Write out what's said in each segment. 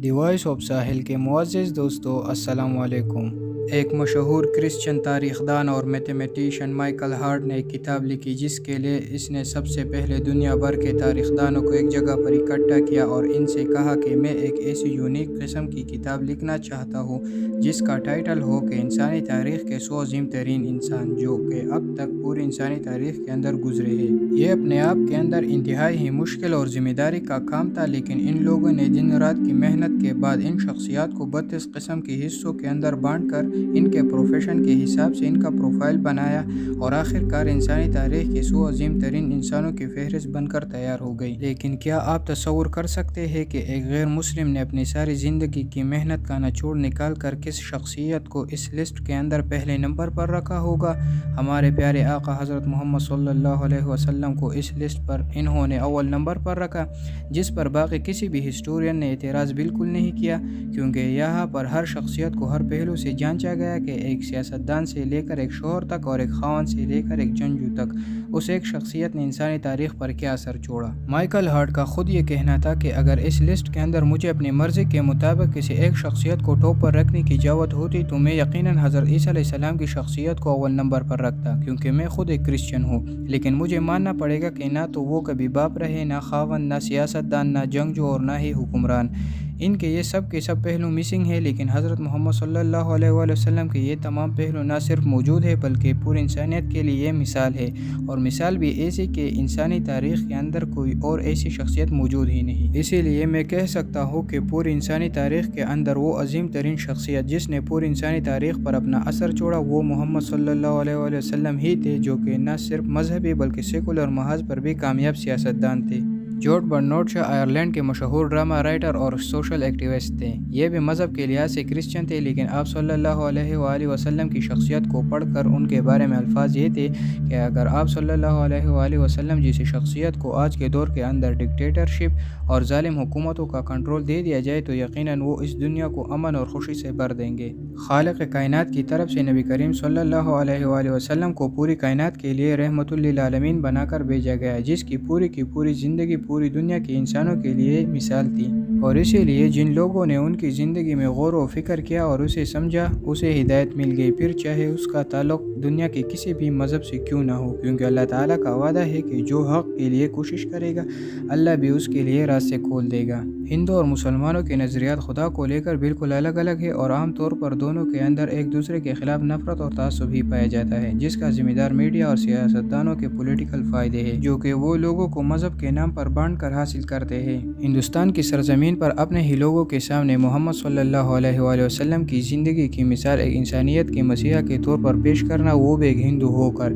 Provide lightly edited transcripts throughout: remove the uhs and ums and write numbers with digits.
The voice of ساحل کے معزز دوستو السلام علیکم۔ ایک مشہور کرسچن تاریخ دان اور میتھمیٹیشین مائیکل ہارٹ نے ایک کتاب لکھی جس کے لیے اس نے سب سے پہلے دنیا بھر کے تاریخ دانوں کو ایک جگہ پر اکٹھا کیا اور ان سے کہا کہ میں ایک ایسی یونیک قسم کی کتاب لکھنا چاہتا ہوں جس کا ٹائٹل ہو کہ انسانی تاریخ کے 100 عظیم ترین انسان جو کہ اب تک پوری انسانی تاریخ کے اندر گزرے ہیں۔ یہ اپنے آپ کے اندر انتہائی ہی مشکل اور ذمہ داری کا کام تھا، لیکن ان لوگوں نے دن رات کی محنت کے بعد ان شخصیات کو 32 قسم کے حصوں کے اندر بانٹ کر ان کے پروفیشن کے حساب سے ان کا پروفائل بنایا اور آخر کار انسانی تاریخ کے 100 عظیم ترین انسانوں کی فہرست بن کر تیار ہو گئی۔ لیکن کیا آپ تصور کر سکتے ہیں کہ ایک غیر مسلم نے اپنی ساری زندگی کی محنت کا نچوڑ نکال کر کس شخصیت کو اس لسٹ کے اندر پہلے نمبر پر رکھا ہوگا؟ ہمارے پیارے آقا حضرت محمد صلی اللہ علیہ وسلم کو اس لسٹ پر انہوں نے اول نمبر پر رکھا، جس پر باقی کسی بھی ہسٹورین نے اعتراض بالکل نہیں کیا، کیونکہ یہاں پر ہر شخصیت کو ہر پہلو سے جانچا گیا کہ ایک سیاستدان سے لے کر ایک شوہر تک اور ایک خاوند سے لے کر ایک جنگجو تک اس ایک شخصیت نے انسانی تاریخ پر کیا اثر چھوڑا۔ مائیکل ہارٹ کا خود یہ کہنا تھا کہ اگر اس لسٹ کے اندر مجھے اپنی مرضی کے مطابق کسی ایک شخصیت کو ٹاپ پر رکھنے کی اجازت ہوتی تو میں یقیناً حضرت عیسیٰ علیہ السلام کی شخصیت کو اول نمبر پر رکھتا، کیونکہ میں خود ایک کرسچن ہوں۔ لیکن مجھے ماننا پڑے گا کہ نہ تو وہ کبھی باپ رہے، نہ خاوند، نہ سیاستدان، نہ جنگجو اور نہ ہی حکمران۔ ان کے یہ سب کے سب پہلو مسنگ ہیں، لیکن حضرت محمد صلی اللہ علیہ وآلہ وسلم کے یہ تمام پہلو نہ صرف موجود ہے بلکہ پوری انسانیت کے لیے یہ مثال ہے، اور مثال بھی ایسی کہ انسانی تاریخ کے اندر کوئی اور ایسی شخصیت موجود ہی نہیں۔ اسی لیے میں کہہ سکتا ہوں کہ پوری انسانی تاریخ کے اندر وہ عظیم ترین شخصیت جس نے پوری انسانی تاریخ پر اپنا اثر چھوڑا وہ محمد صلی اللہ علیہ وآلہ وسلم ہی تھے، جو کہ نہ صرف مذہبی بلکہ سیکولر محاذ پر بھی کامیاب سیاستدان تھے۔ جارج برنارڈ شاہ آئرلینڈ کے مشہور ڈرامہ رائٹر اور سوشل ایکٹیوسٹ تھے۔ یہ بھی مذہب کے لحاظ سے کرسچن تھے، لیکن آپ صلی اللہ علیہ وآلہ وسلم کی شخصیت کو پڑھ کر ان کے بارے میں الفاظ یہ تھے کہ اگر آپ صلی اللہ علیہ وآلہ وسلم جیسی شخصیت کو آج کے دور کے اندر ڈکٹیٹرشپ اور ظالم حکومتوں کا کنٹرول دے دیا جائے تو یقیناً وہ اس دنیا کو امن اور خوشی سے بھر دیں گے۔ خالق کائنات کی طرف سے نبی کریم صلی اللہ علیہ وآلہ وسلم کو پوری کائنات کے لیے رحمت للعالمین بنا کر بھیجا گیا، جس کی پوری زندگی پوری دنیا کے انسانوں کے لیے مثال تھی، اور اسی لیے جن لوگوں نے ان کی زندگی میں غور و فکر کیا اور اسے سمجھا اسے ہدایت مل گئی، پھر چاہے اس کا تعلق دنیا کے کسی بھی مذہب سے کیوں نہ ہو، کیونکہ اللہ تعالیٰ کا وعدہ ہے کہ جو حق کے لیے کوشش کرے گا اللہ بھی اس کے لیے راستے کھول دے گا۔ ہندو اور مسلمانوں کے نظریات خدا کو لے کر بالکل الگ الگ ہے، اور عام طور پر دونوں کے اندر ایک دوسرے کے خلاف نفرت اور تعصب ہی پایا جاتا ہے، جس کا ذمہ دار میڈیا اور سیاستدانوں کے پولیٹیکل فائدے ہیں، جو کہ وہ لوگوں کو مذہب کے نام پر بانٹ کر حاصل کرتے ہیں۔ ہندوستان کی سرزمین پر اپنے ہی لوگوں کے سامنے محمد صلی اللہ علیہ وآلہ وسلم کی زندگی کی مثال ایک انسانیت کے مسیحا کے طور پر پیش کرنا، وہ بھی ایک ہندو ہو کر،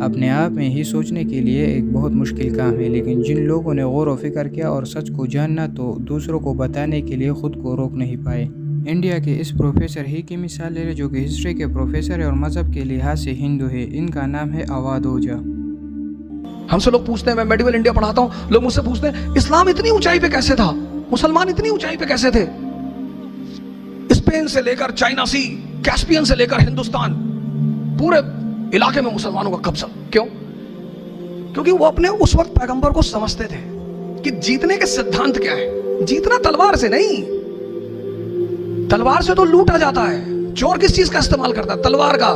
اپنے آپ میں ہی سوچنے کے لیے ایک بہت مشکل کام ہے۔ لیکن جن لوگوں نے غور و فکر کیا اور سچ کو جاننا تو دوسروں کو بتانے کے لیے خود کو روک نہیں پائے۔ انڈیا کے اس پروفیسر ہی کی مثال لے لیں جو کہ ہسٹری کے پروفیسر ہے اور مذہب کے لحاظ سے ہندو ہے۔ ان کا نام ہے اواد اوجھا۔ ہم سے لوگ پوچھتے ہیں، میں میڈیول انڈیا پڑھاتا ہوں، لوگ مجھ سے پوچھتے ہیں اسلام اتنی اونچائی پہ کیسے تھا، مسلمان اتنی اونچائی پہ کیسے تھے؟ اسپین سے لے کر چائنا سی، کیسپین سے لے کر ہندوستان، پورے علاقے میں مسلمانوں کا قبضہ۔ کیوں؟ کیونکہ وہ اپنے اس وقت پیغمبر کو سمجھتے تھے کہ جیتنے کے سدھانت کیا ہے، جیتنا تلوار سے نہیں، تلوار سے تو لوٹا جاتا ہے، چور کس چیز کا استعمال کرتا ہے؟ تلوار کا۔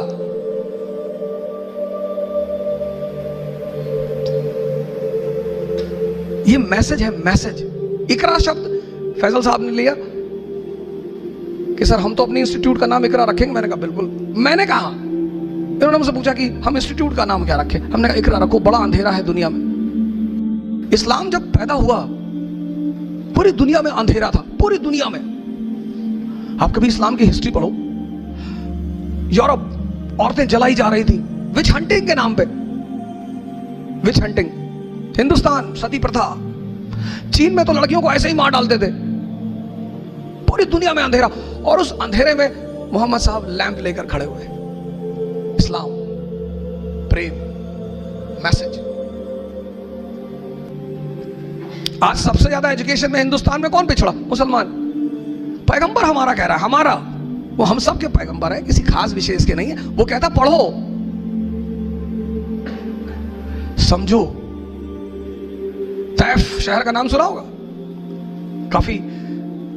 یہ میسج ہے، میسج۔ اقرا شبد فیصل صاحب نے لیا کہ سر ہم تو اپنی انسٹیٹیوٹ کا نام اقرا رکھیں گے، میں نے کہا بالکل۔ میں نے کہا، انہوں نے مجھ سے پوچھا کہ ہم انسٹیٹیوٹ کا نام کیا رکھیں، ہم نے کہا اقرا رکھو، بڑا اندھیرا ہے دنیا میں۔ اسلام جب پیدا ہوا پوری دنیا میں اندھیرا تھا، پوری دنیا میں۔ آپ کبھی اسلام کی ہسٹری پڑھو، یورپ عورتیں جلائی جا رہی تھی وچ ہنٹنگ کے نام پہ، وچ ہنٹنگ۔ ہندوستان ستی پرتھا، چین میں تو لڑکیوں کو ایسے ہی مار ڈالتے تھے۔ پوری دنیا میں اندھیرا، اور اس اندھیرے میں محمد صاحب لیمپ لے کر کھڑے ہوئے، اسلام، پریم، میسج۔ آج سب سے زیادہ ایجوکیشن میں ہندوستان میں کون پچھڑا؟ مسلمان۔ پیغمبر ہمارا کہہ رہا ہے، ہمارا، وہ ہم سب کے پیغمبر ہے، کسی خاص وشیش کے نہیں ہے، وہ کہتا پڑھو، سمجھو۔ طیف شہر کا نام سنا ہوگا، کافی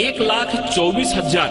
1,24,000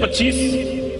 25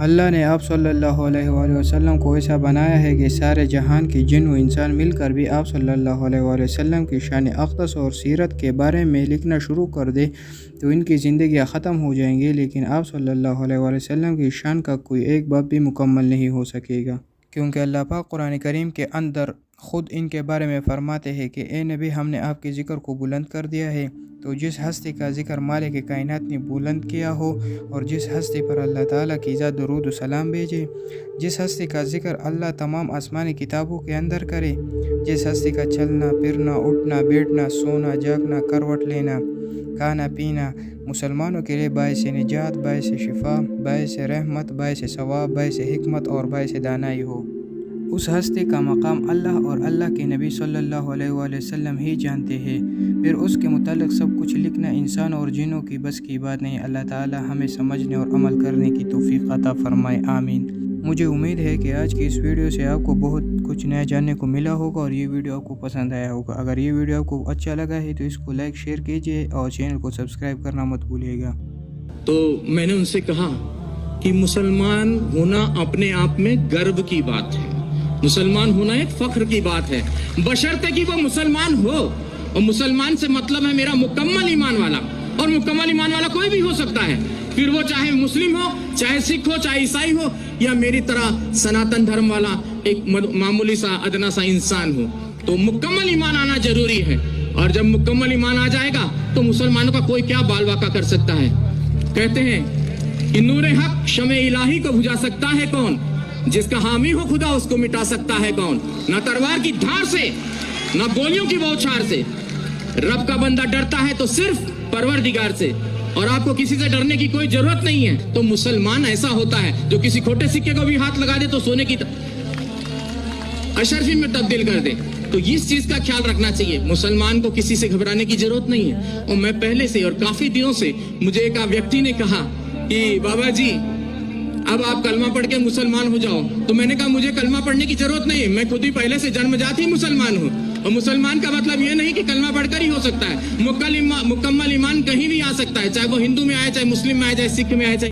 اللہ نے آپ صلی اللہ علیہ وآلہ وسلم کو ایسا بنایا ہے کہ سارے جہان کی جن و انسان مل کر بھی آپ صلی اللہ علیہ وآلہ وسلم کی شان اقدس اور سیرت کے بارے میں لکھنا شروع کر دے تو ان کی زندگیاں ختم ہو جائیں گی، لیکن آپ صلی اللہ علیہ وآلہ وسلم کی شان کا کوئی ایک باب بھی مکمل نہیں ہو سکے گا، کیونکہ اللہ پاک قرآن کریم کے اندر خود ان کے بارے میں فرماتے ہیں کہ اے نبی، ہم نے آپ کے ذکر کو بلند کر دیا ہے۔ تو جس ہستی کا ذکر مالک کائنات نے بلند کیا ہو، اور جس ہستی پر اللہ تعالیٰ کی ذات درود و سلام بھیجے، جس ہستی کا ذکر اللہ تمام آسمانی کتابوں کے اندر کرے، جس ہستی کا چلنا پھرنا اٹھنا بیٹھنا سونا جاگنا کروٹ لینا کھانا پینا مسلمانوں کے لیے باعث نجات، باعث شفا، باعث رحمت، باعث ثواب، باعث حکمت اور باعث دانائی ہو، اس ہستی کا مقام اللہ اور اللہ کے نبی صلی اللہ علیہ وآلہ وسلم ہی جانتے ہیں۔ پھر اس کے متعلق سب کچھ لکھنا انسان اور جنوں کی بس کی بات نہیں۔ اللہ تعالی ہمیں سمجھنے اور عمل کرنے کی توفیق عطا فرمائے، آمین۔ مجھے امید ہے کہ آج کی اس ویڈیو سے آپ کو بہت کچھ نیا جاننے کو ملا ہوگا اور یہ ویڈیو آپ کو پسند آیا ہوگا۔ اگر یہ ویڈیو آپ کو اچھا لگا ہے تو اس کو لائک شیئر کیجیے اور چینل کو سبسکرائب کرنا مت بھولیے گا۔ تو میں نے ان سے کہا کہ مسلمان ہونا اپنے آپ میں گرو کی بات ہے، مسلمان ہونا ایک فخر کی بات ہے، بشرطے کہ وہ مسلمان ہو، اور مسلمان سے مطلب ہے میرا مکمل ایمان والا، اور مکمل ایمان والا کوئی بھی ہو سکتا ہے، پھر وہ چاہے مسلم ہو، چاہے سکھ ہو، چاہے عیسائی ہو، یا میری طرح سناتن دھرم والا ایک معمولی سا ادنا سا انسان ہو۔ تو مکمل ایمان آنا ضروری ہے، اور جب مکمل ایمان آ جائے گا تو مسلمانوں کا کوئی کیا بال واقع کر سکتا ہے۔ کہتے ہیں کہ نور حق شمع الہی کو بجھا سکتا ہے کون، جس کا حامی ہو خدا اس کو مٹا سکتا ہے کون۔ نہ تلوار کی دھار سے، نہ گولیوں کی بوچھار سے، رب کا بندہ ڈرتا ہے تو صرف پروردگار سے، اور آپ کو کسی سے ڈرنے کی کوئی ضرورت نہیں ہے۔ تو مسلمان ایسا ہوتا ہے جو کسی کھوٹے سکے کو بھی ہاتھ لگا دے تو سونے کی اشرفی میں تبدیل کر دے۔ تو اس چیز کا خیال رکھنا چاہیے، مسلمان کو کسی سے گھبرانے کی ضرورت نہیں ہے۔ اور میں پہلے سے اور کافی دنوں سے مجھے ایک ویکتی نے کہا کہ بابا جی اب آپ کلمہ پڑھ کے مسلمان ہو جاؤ، تو میں نے کہا مجھے کلمہ پڑھنے کی ضرورت نہیں ہے، میں خود ہی پہلے سے جنم جات ہی مسلمان ہوں، اور مسلمان کا مطلب یہ نہیں کہ کلمہ پڑھ کر ہی ہو سکتا ہے، مکمل ایمان کہیں بھی آ سکتا ہے، چاہے وہ ہندو میں آئے، چاہے مسلم میں آئے، چاہے سکھ میں آئے، چاہے